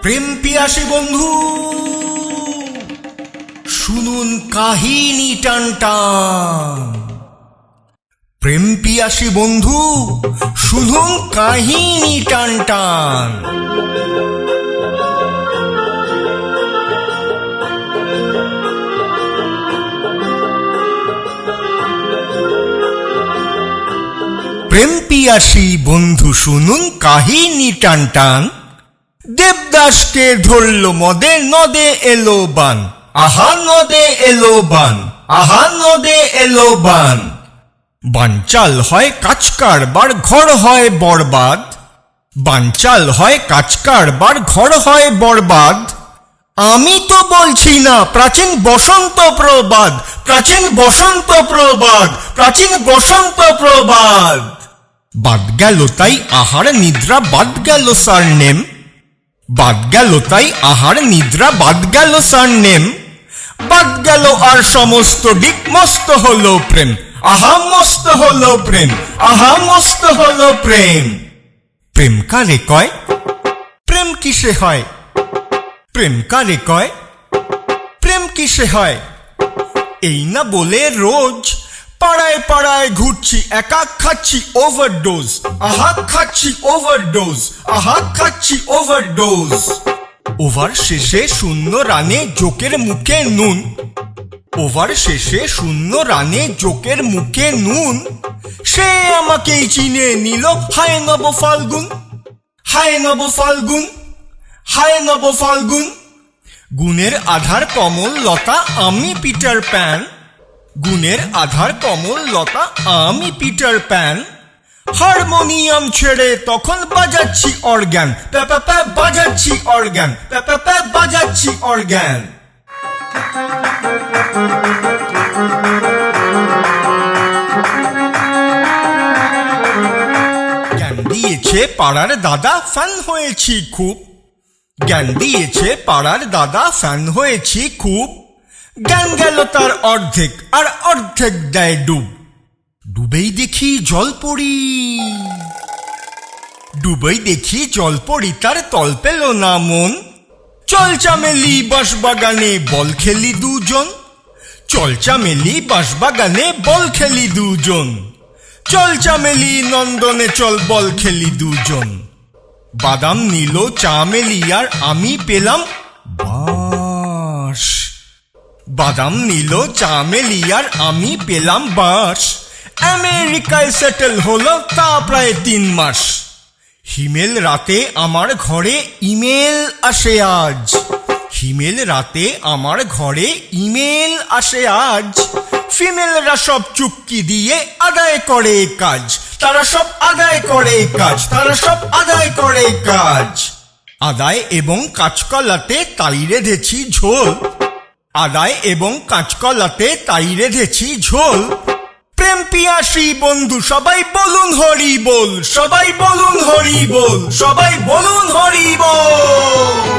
প্রেম পিয়াসী বন্ধু শুনুন কাহিনী টানটান। প্রেম পিয়াসী বন্ধু শুনুন কাহিনী টানটান। প্রেম পিয়াসী বন্ধু শুনুন কাহিনী টানটান। দেবদাসকে ধরল মদে, নদে এলো বান। আহা নদে এলো বান, আহা নদে এলো বান। বানচাল হয় কাজ কারবার, ঘর হয় বরবাদ। বানচাল হয় কাজ কারবার, ঘর হয় বরবাদ। আমি তো বলছি না প্রাচীন বসন্ত প্রবাদ, প্রাচীন বসন্ত প্রবাদ, প্রাচীন বসন্ত প্রবাদ। বাদ গেল তাই আহার নিদ্রা, বাদ গেল সারনেম। বাদ গেল তাই আহার নিদ্রা, বাদ গেল সারনেম। বাদ গেল আর সমস্ত দিক, মস্ত হলো প্রেম। আহা মস্ত হলো প্রেম, আহা মস্ত হলো প্রেম। প্রেম কারে কয়? প্রেম কিসে হয়? প্রেম কারে কয়? প্রেম কিসে হয়? এই না বলে রোজ পাড়ায় পাড়ায় ঘুরছি, একা খাচ্ছি ওভারডোজ। আহা খাচ্ছি ওভারডোজ, আহা খাচ্ছি ওভারডোজ। ওভার শেষে শূন্য রানে জোকের মুখে নুন। ওভার শেষে শূন্য রানে জোকের মুখে নুন। সে আমাকেই চিনে নিল, হায় নব ফাল্গুন, হায় নব ফাল্গুন, হায় নব ফাল্গুন। গুণের আধার কমল লতা, আমি পিটার প্যান। গুণের আধার কমল লতা, আমি পিটার প্যান। হারমোনিয়াম ছেড়ে তখন বাজাচ্ছি অর্গান। প্যাপা বাজাচ্ছি অর্গান, প্যাপা বাজাচ্ছি অর্গান। জ্ঞান দিয়েছে পাড়ার দাদা, ফ্যান হয়েছি খুব। জ্ঞান দিয়েছে পাড়ার দাদা, ফ্যান হয়েছি খুব। জ্ঞান গেল তার অর্ধেক, আর অর্ধেক দেয় ডুব। ডুবেই দেখি জল পড়ি, ডুবেই দেখি জল পড়ি, তার তল পেল না মন। চল চামেলি বাঁশবাগানে বল খেলি দুজন। চল চামেলি বাঁশবাগানে বল খেলি দুজন। চল চামেলি নন্দনে চল বল খেলি দুজন। বাদাম নিল চামেলি আর আমি পেলাম বাঁশ। বাদাম নিল চামেলি আর আমি পেলাম বাঁশ। আমেরিকায় সেটেল হলো তা প্রায় 3 মাস। হিমেল রাতে আমার ঘরে ইমেল আসে আজ। হিমেল রাতে আমার ঘরে ইমেল আসে আজ। ফিমেলরা সব চুক্তি দিয়ে আদায় করে কাজ। তারা সব আদায় করে কাজ, তারা সব আদায় করে কাজ। আদায় এবং কাঁচকলাতে তাই রেঁধেছি ঝোল। আদায় এবং কাঁচকলাতে তাই রেঁধেছি ঝোল। প্রেম পিয়াসী বন্ধু সবাই বলুন হরি বল, সবাই বলুন হরি বল, সবাই বলুন হরি বল।